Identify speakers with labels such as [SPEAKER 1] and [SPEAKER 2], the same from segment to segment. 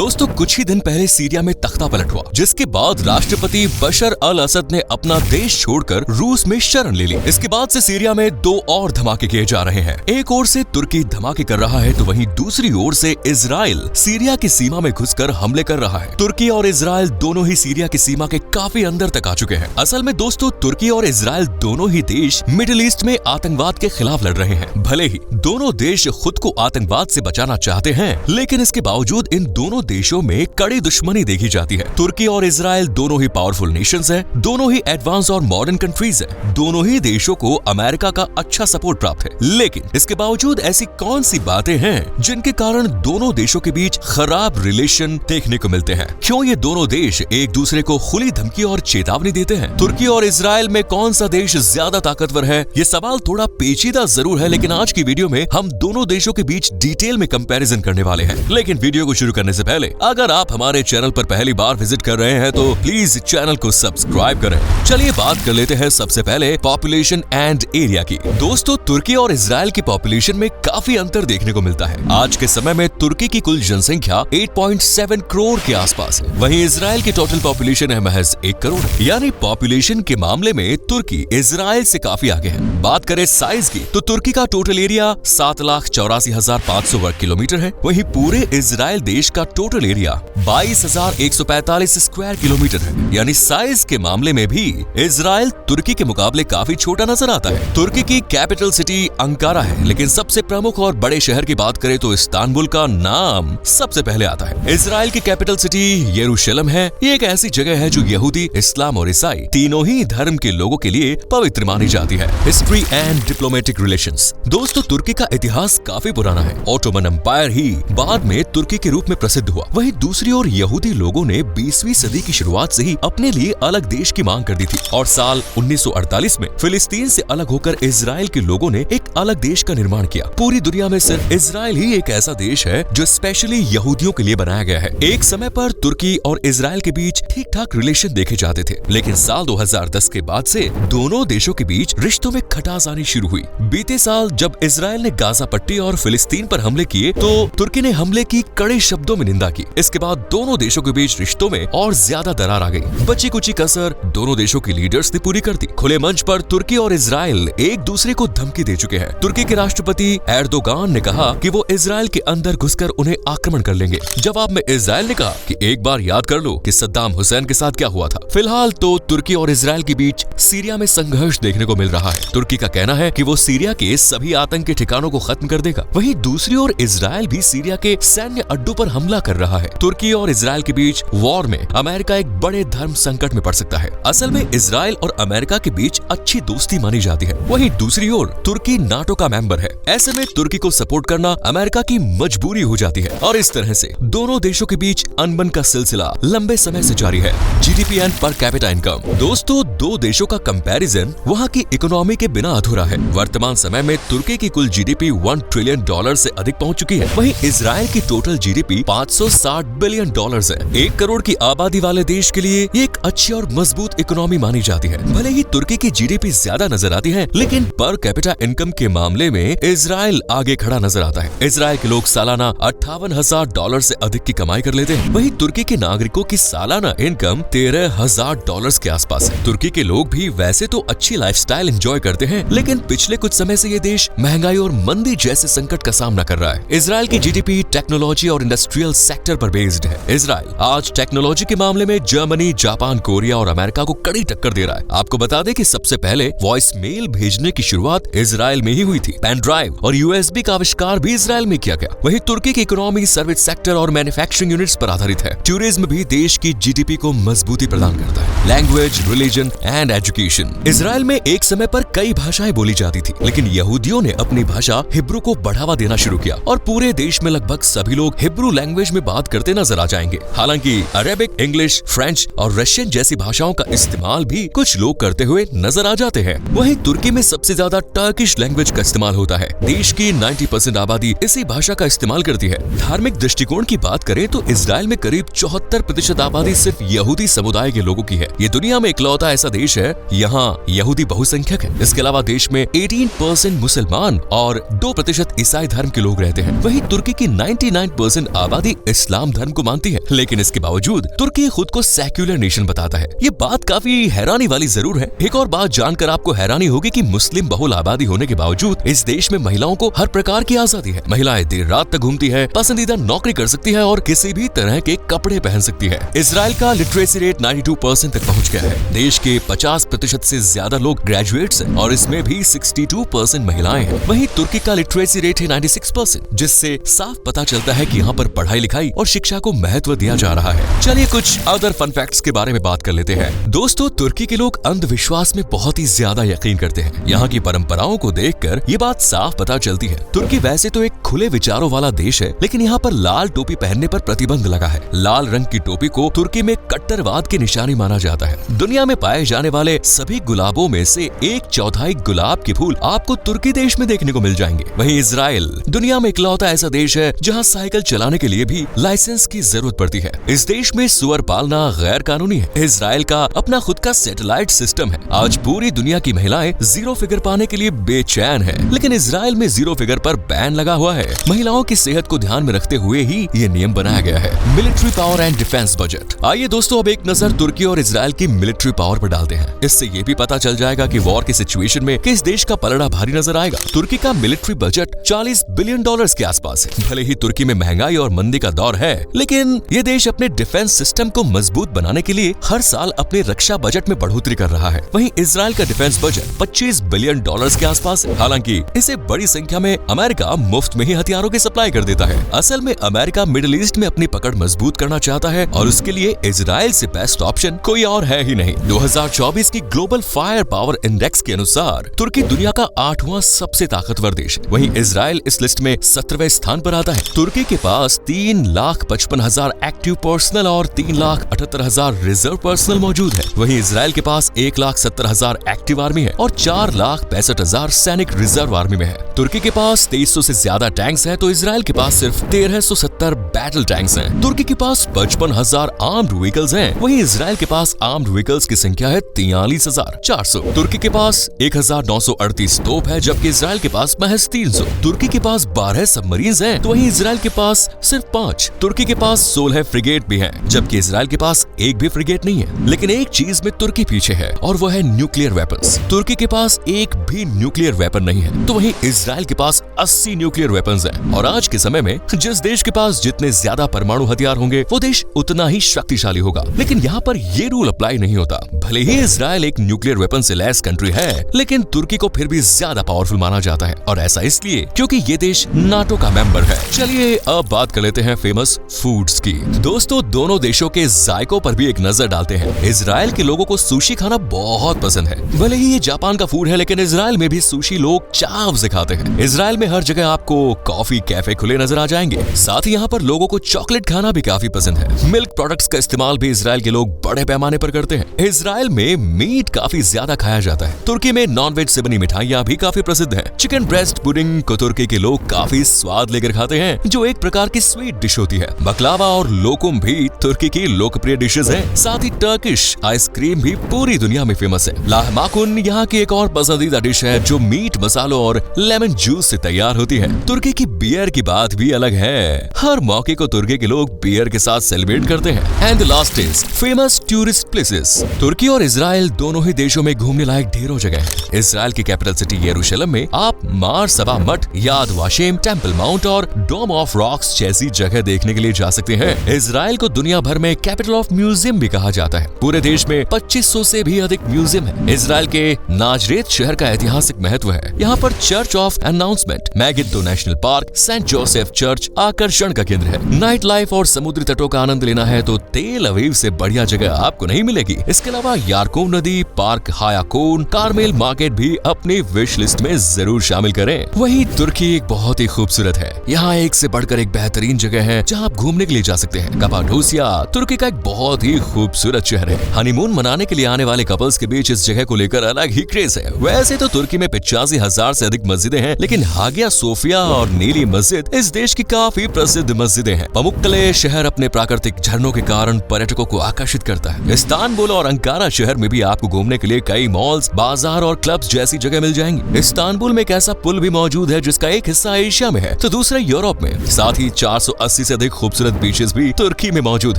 [SPEAKER 1] दोस्तों कुछ ही दिन पहले सीरिया में तख्ता पलट हुआ, जिसके बाद राष्ट्रपति बशर अल असद ने अपना देश छोड़कर रूस में शरण ले ली। इसके बाद से सीरिया में दो और धमाके किए जा रहे हैं। एक ओर से तुर्की धमाके कर रहा है तो वहीं दूसरी ओर से इजराइल सीरिया की सीमा में घुसकर हमले कर रहा है। तुर्की और इजराइल दोनों ही सीरिया की सीमा के काफी अंदर तक आ चुके हैं। असल में दोस्तों तुर्की और इजराइल दोनों ही देश मिडिल ईस्ट में आतंकवाद के खिलाफ लड़ रहे हैं। भले ही दोनों देश खुद को आतंकवाद से बचाना चाहते हैं, लेकिन इसके बावजूद इन दोनों देशों में कड़ी दुश्मनी देखी जाती है। तुर्की और इजराइल दोनों ही पावरफुल नेशंस हैं, दोनों ही एडवांस और मॉडर्न कंट्रीज हैं। दोनों ही देशों को अमेरिका का अच्छा सपोर्ट प्राप्त है, लेकिन इसके बावजूद ऐसी कौन सी बातें हैं जिनके कारण दोनों देशों के बीच खराब रिलेशन देखने को मिलते हैं? क्यों ये दोनों देश एक दूसरे को खुली धमकी और चेतावनी देते हैं? तुर्की और इजराइल में कौन सा देश ज्यादा ताकतवर है? ये सवाल थोड़ा पेचीदा जरूर है, लेकिन आज की वीडियो में हम दोनों देशों के बीच डिटेल में कंपैरिजन करने वाले हैं। लेकिन वीडियो को शुरू करने से पहले अगर आप हमारे चैनल पर पहली बार विजिट कर रहे हैं तो प्लीज चैनल को सब्सक्राइब करें। चलिए बात कर लेते हैं सबसे पहले पॉपुलेशन एंड एरिया की। दोस्तों तुर्की और इजराइल की पॉपुलेशन में काफी अंतर देखने को मिलता है। आज के समय में तुर्की की कुल जनसंख्या 8.7 करोड़ के आसपास है, वहीं इजराइल की टोटल पॉपुलेशन है महज 1 करोड़। यानी पॉपुलेशन के मामले में तुर्की इजराइल से काफी आगे है। बात करें साइज की तो तुर्की का टोटल एरिया 7,84,500 वर्ग किलोमीटर है, वहीं पूरे इजराइल देश का टोटल एरिया 22,145 स्क्वायर किलोमीटर है। यानी साइज के मामले में भी इजराइल तुर्की के मुकाबले काफी छोटा नजर आता है। तुर्की की कैपिटल सिटी अंकारा है, लेकिन सबसे प्रमुख और बड़े शहर की बात करें तो इस्तांबुल का नाम सबसे पहले आता है। इजराइल की कैपिटल सिटी यरूशलेम है। ये एक ऐसी जगह है जो यहूदी, इस्लाम और ईसाई तीनों ही धर्म के लोगों के लिए पवित्र मानी जाती है। History and diplomatic relations. दोस्तों तुर्की का इतिहास काफी पुराना है। ऑटोमन एम्पायर ही बाद में तुर्की के रूप में प्रसिद्ध हुआ। वहीं दूसरी ओर यहूदी लोगों ने 20वीं सदी की शुरुआत से ही अपने लिए अलग देश की मांग कर दी थी और साल 1948 में फिलिस्तीन से अलग होकर इजराइल के लोगों ने एक अलग देश का निर्माण किया। पूरी दुनिया में सिर्फ इजराइल ही एक ऐसा देश है जो स्पेशली यहूदियों के लिए बनाया गया है। एक समय पर तुर्की और इजराइल के बीच ठीक ठाक रिलेशन देखे जाते थे, लेकिन साल 2010 के बाद से दोनों देशों के बीच रिश्तों में खटास आनी शुरू हुई। बीते साल जब इजराइल ने गाजा पट्टी और फिलिस्तीन पर हमले किए तो तुर्की ने हमले की कड़े शब्दों में निंदा की। इसके बाद दोनों देशों के बीच रिश्तों में और ज्यादा दरार आ गई। बची कुची कसर दोनों देशों के लीडर्स ने पूरी कर दी। खुले मंच पर तुर्की और इजराइल एक दूसरे को धमकी दे चुके हैं। तुर्की के राष्ट्रपति एर्दोगान ने कहा कि वो इजराइल के अंदर घुसकर उन्हें आक्रमण कर लेंगे। जवाब में इजराइल ने कहा कि एक बार याद कर लो कि सद्दाम हुसैन के साथ क्या हुआ था। फिलहाल तो तुर्की और इजराइल के बीच सीरिया में संघर्ष देखने को मिल रहा है। तुर्की का कहना है कि वो सीरिया के सभी आतंकी ठिकानों को खत्म कर देगा। वहीं दूसरी ओर इजराइल भी सीरिया के सैन्य अड्डों पर हमला कर रहा है। तुर्की और इजराइल के बीच वॉर में अमेरिका एक बड़े धर्म संकट में पड़ सकता है। असल में इजराइल और अमेरिका के बीच अच्छी दोस्ती मानी जाती है। वहीं दूसरी ओर तुर्की नाटो का मेंबर है। ऐसे में तुर्की को सपोर्ट करना अमेरिका की मजबूरी हो जाती है और इस तरह से दोनों देशों के बीच अनबन का सिलसिला लंबे समय से जारी है। GDP and per capita income. दोस्तों दो देशों का कंपैरिजन वहाँ की इकोनॉमी के बिना अधूरा है। वर्तमान समय में तुर्की की कुल जीडीपी $1 ट्रिलियन से अधिक पहुँच चुकी है। वहीं इजराइल की टोटल जीडीपी $560 बिलियन है। 1 करोड़ की आबादी वाले देश के लिए ये एक अच्छी और मजबूत इकोनॉमी मानी जाती है। भले ही तुर्की की जीडीपी ज्यादा नजर आती है, लेकिन पर कैपिटा इनकम के मामले में इजराइल आगे खड़ा नजर आता है। इजराइल के लोग सालाना $58,000 से अधिक की कमाई कर लेते हैं। वहीं तुर्की के नागरिकों की सालाना इनकम $13,000 के आसपास है। तुर्की के लोग भी वैसे तो अच्छी लाइफस्टाइल एंजॉय करते हैं, लेकिन पिछले कुछ समय से ये देश महंगाई और मंदी जैसे संकट का सामना कर रहा है। इजराइल की जीडीपी टेक्नोलॉजी और इंडस्ट्रियल सेक्टर पर बेस्ड है। इजराइल आज टेक्नोलॉजी के मामले में जर्मनी, जापान, कोरिया और अमेरिका को कड़ी टक्कर दे रहा है। आपको बता दें कि सबसे पहले वॉइस मेल भेजने की शुरुआत इजराइल में ही हुई थी। पेन ड्राइव और यूएसबी का आविष्कार भी इजराइल में किया गया। वहीं तुर्की की इकोनॉमी सर्विस सेक्टर और मैन्युफैक्चरिंग यूनिट्स पर आधारित है। टूरिज्म भी देश की जीडीपी को मजबूती प्रदान करता है। Language, religion and education. Israel में एक समय पर कई भाषाएं बोली जाती थी, लेकिन यहूदियों ने अपनी भाषा हिब्रू को बढ़ावा देना शुरू किया और पूरे देश में लगभग सभी लोग हिब्रू लैंग्वेज में बात करते नजर आ जाएंगे। हालांकि अरेबिक, इंग्लिश, फ्रेंच और रशियन जैसी भाषाओं का इस्तेमाल भी कुछ लोग करते हुए नजर आ जाते हैं। वहीं तुर्की में सबसे ज्यादा टर्किश लैंग्वेज का इस्तेमाल होता है। देश की 90% आबादी इसी भाषा का इस्तेमाल करती है। धार्मिक दृष्टिकोण की बात करें तो इजराइल में करीब 74% आबादी सिर्फ यहूदी समुदाय के लोगों की है। ये दुनिया में इकलौता ऐसा देश है यहाँ यहूदी बहुसंख्यक है। इसके अलावा देश में 18% मुसलमान और 2% ईसाई धर्म के लोग रहते हैं। वहीं तुर्की की 99% आबादी इस्लाम धर्म को मानती है, लेकिन इसके बावजूद तुर्की खुद को सेक्युलर नेशन बताता है। ये बात काफी हैरानी वाली जरूर है। एक और बात जानकर आपको हैरानी होगी कि मुस्लिम बहुल आबादी होने के बावजूद इस देश में महिलाओं को हर प्रकार की आजादी है। महिलाएं देर रात तक घूमती है, पसंदीदा नौकरी कर सकती है और किसी भी तरह के कपड़े पहन सकती है। इजराइल का लिटरेसी रेट 92% तक पहुंच गया है। देश के 50% से ज्यादा लोग ग्रेजुएट्स हैं और इसमें भी 62% महिलाएं हैं। वहीं तुर्की का लिटरेसी रेट है 96%, जिससे साफ पता चलता है कि यहाँ पर पढ़ाई लिखाई और शिक्षा को महत्व दिया जा रहा है। चलिए कुछ अदर फन फैक्ट्स के बारे में बात कर लेते हैं। दोस्तों, तुर्की के लोग अंधविश्वास में बहुत ही ज्यादा यकीन करते हैं। यहाँ की परंपराओं को देखकर ये बात साफ पता चलती है। तुर्की वैसे तो एक खुले विचारों वाला देश है, लेकिन यहाँ पर लाल टोपी पहनने पर प्रतिबंध लगा है। लाल रंग की टोपी को तुर्की में कट्टरवाद की निशानी माना जाता है। दुनिया में पाए जाने वाले सभी गुलाबों में से 1/4 गुलाब के फूल आपको तुर्की देश में देखने को मिल जाएंगे। वहीं इजराइल दुनिया में इकलौता ऐसा देश है जहाँ साइकिल चलाने के लिए भी लाइसेंस की जरूरत पड़ती है। इस देश में सुअर पालना गैर कानूनी है। इजराइल का अपना खुद का सैटेलाइट सिस्टम है। आज पूरी दुनिया की महिलाएं जीरो फिगर पाने के लिए बेचैन है, लेकिन इजराइल में जीरो फिगर पर बैन लगा हुआ है। महिलाओं की सेहत को ध्यान में रखते हुए ही ये नियम बनाया गया है। Military power and defence budget. आइए दोस्तों, अब एक नजर तुर्की और इजराइल की मिलिट्री पावर पर डालते हैं। इससे ये भी पता चल जाएगा कि वॉर की सिचुएशन में किस देश का पलड़ा भारी नजर आएगा। तुर्की का मिलिट्री बजट $40 बिलियन के आसपास है। भले ही तुर्की में महंगाई और मंदी का दौर है, लेकिन ये देश अपने डिफेंस सिस्टम को मजबूत बनाने के लिए हर साल अपने रक्षा बजट में बढ़ोतरी कर रहा है। वहीं इजराइल का डिफेंस बजट $25 बिलियन के आसपास है। हालांकि इसे बड़ी संख्या में अमेरिका मुफ्त में ही हथियारों की सप्लाई कर देता है। असल में अमेरिका मिडिल ईस्ट में अपनी पकड़ मजबूत करना चाहता है और उसके लिए इजराइल से बेस्ट ऑप्शन कोई और है ही नहीं। 2024 की ग्लोबल फायर पावर इंडेक्स के अनुसार तुर्की दुनिया का 8वां सबसे ताकतवर देश है। वहीं इजराइल इस लिस्ट में 17वें स्थान पर आता है। तुर्की के पास 3,55,000 एक्टिव पर्सनल और 3,78,000 रिजर्व पर्सनल मौजूद है। वहीं इजराइल के पास 1,70,000 एक्टिव आर्मी है और 4,65,000 सैनिक रिजर्व आर्मी में है। तुर्की के पास 2300 से ज्यादा टैंक्स हैं, तो इजराइल के पास सिर्फ 1370 बैटल टैंक्स हैं। तुर्की के पास 55,000 आर्म्ड व्हीकल्स हैं, वहीं इजराइल के पास आर्म्ड व्हीकल्स की संख्या है 43,400। तुर्की के पास 1,938 तोप है, जबकि इजराइल के पास महज 300। तुर्की के पास 12 सबमरीन्स हैं, तो वहीं इजराइल के पास सिर्फ 5। तुर्की के पास 16 फ्रिगेट भी हैं, जबकि इजराइल के पास एक भी फ्रिगेट नहीं है। लेकिन एक चीज में तुर्की पीछे है और वो है न्यूक्लियर वेपन्स। तुर्की के पास एक भी न्यूक्लियर वेपन नहीं है, तो वहीं इजराइल के पास 80 न्यूक्लियर वेपन्स हैं। और आज के समय में जिस देश के पास जितने ज्यादा परमाणु हथियार होंगे, वो देश उतना ही शक्तिशाली होगा। लेकिन यहाँ पर ये रूल अप्लाई नहीं होता। भले ही इजराइल एक न्यूक्लियर वेपन से लैस कंट्री है, लेकिन तुर्की को फिर भी ज्यादा पावरफुल माना जाता है, और ऐसा इसलिए क्योंकि ये देश नाटो का मेंबर है। चलिए अब बात कर लेते हैं फेमस फूड्स की। दोस्तों, दोनों देशों के जायकों पर भी एक नजर डालते हैं। इजराइल के लोगों को सुशी खाना बहुत पसंद है। भले ही ये जापान का फूड है, लेकिन इजराइल में भी सुशी लोग चाव से खाते हैं। इजराइल में हर जगह आपको कॉफी कैफे खुले नजर आ जाएंगे। साथ ही यहाँ पर लोगों को चॉकलेट खाना भी काफी पसंद है। मिल्क प्रोडक्ट्स का इस्तेमाल भी इजराइल के लोग बड़े पैमाने पर करते हैं। इजराइल में मीट काफी ज्यादा खाया जाता है। तुर्की में नॉनवेज से बनी मिठाइयाँ भी काफी प्रसिद्ध हैं। चिकन ब्रेस्ट पुडिंग को तुर्की के लोग काफी स्वाद लेकर खाते हैं, जो एक प्रकार की स्वीट डिश होती है। बकलावा और लोकुम भी तुर्की की लोकप्रिय डिशेज हैं। साथ ही टर्किश आइसक्रीम भी पूरी दुनिया में फेमस है। लाहमाकुन यहाँ की एक और पसंदीदा डिश है, जो मीट मसालों और लेमन जूस से तैयार होती है। तुर्की की बियर की बात भी अलग है। हर मौके को तुर्की के लोग बियर के साथ सेलिब्रेट करते हैं। And the last is famous tourist places. तुर्की और इजराइल दोनों ही देशों में घूमने लायक ढेरों जगह है। इजराइल की कैपिटल सिटी यरूशलेम में आप मार सबा मठ, याद वाशेम, टेम्पल माउंट और डोम ऑफ रॉक्स जैसी जगह देखने के लिए जा सकते हैं। इजराइल को दुनिया भर में कैपिटल ऑफ म्यूजियम भी कहा जाता है। पूरे देश में 2500 से भी अधिक म्यूजियम है। इजराइल के नाजरेत शहर का ऐतिहासिक महत्व है। यहाँ पर church of announcement, Megiddo national park, saint Joseph church आकर्षण का केंद्र है। नाइट लाइफ और समुद्री तटों का आनंद लेना है तो तेल अवीव से बढ़िया जगह आपको नहीं मिलेगी। इसके अलावा यारकोन नदी, पार्क हायाकोन, कार्मेल मार्केट भी अपनी विश लिस्ट में जरूर शामिल करें। वहीं तुर्की एक बहुत ही खूबसूरत है। यहाँ एक से बढ़कर एक बेहतरीन जगह है जहाँ आप घूमने के लिए जा सकते हैं। कपाडोसिया तुर्की का एक बहुत ही खूबसूरत शहर है। हनीमून मनाने के लिए आने वाले कपल्स के बीच इस जगह को लेकर अलग ही क्रेज है। वैसे तो तुर्की में 85,000 से अधिक मस्जिदें हैं, लेकिन हागिया सोफिया और नीली मस्जिद इस देश की काफी प्रसिद्ध मस्जिदें हैं। पमुक्कले शहर अपने प्राकृतिक झरनों के कारण पर्यटकों को आकर्षित करता है। इस्तानबुल और अंकारा शहर में भी आपको घूमने के लिए कई मॉल्स, बाजार और क्लब्स जैसी जगह मिल जाएंगी। इस्तानबुल में एक ऐसा पुल भी मौजूद है जिसका एक हिस्सा एशिया में है तो दूसरा यूरोप में। साथ ही 480 80 से अधिक खूबसूरत बीचेस भी तुर्की में मौजूद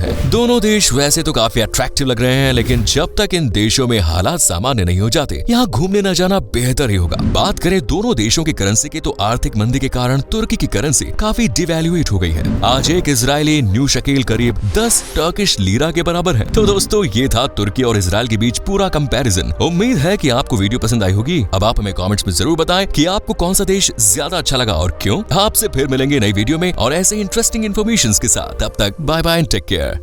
[SPEAKER 1] है। दोनों देश वैसे तो काफी अट्रैक्टिव लग रहे हैं, लेकिन जब तक इन देशों में हालात सामान्य नहीं हो जाते, यहाँ घूमने न जाना बेहतर ही होगा। बात करें दोनों देशों की करेंसी की, तो आर्थिक मंदी के कारण तुर्की की करेंसी काफी डिवैल्यूएट हो गई है। आज एक इजरायली न्यू शकील करीब 10 टर्किश लीरा के बराबर है। तो दोस्तों, ये था तुर्की और इजरायल के बीच पूरा कंपैरिजन। उम्मीद है कि आपको वीडियो पसंद आई होगी। अब आप हमें कमेंट्स में जरूर बताएं कि आपको कौन सा देश ज्यादा अच्छा लगा और क्यों। आपसे फिर मिलेंगे नई वीडियो में और ऐसे इंटरेस्टिंग इन्फॉर्मेशन के साथ। तब तक bye bye and take care.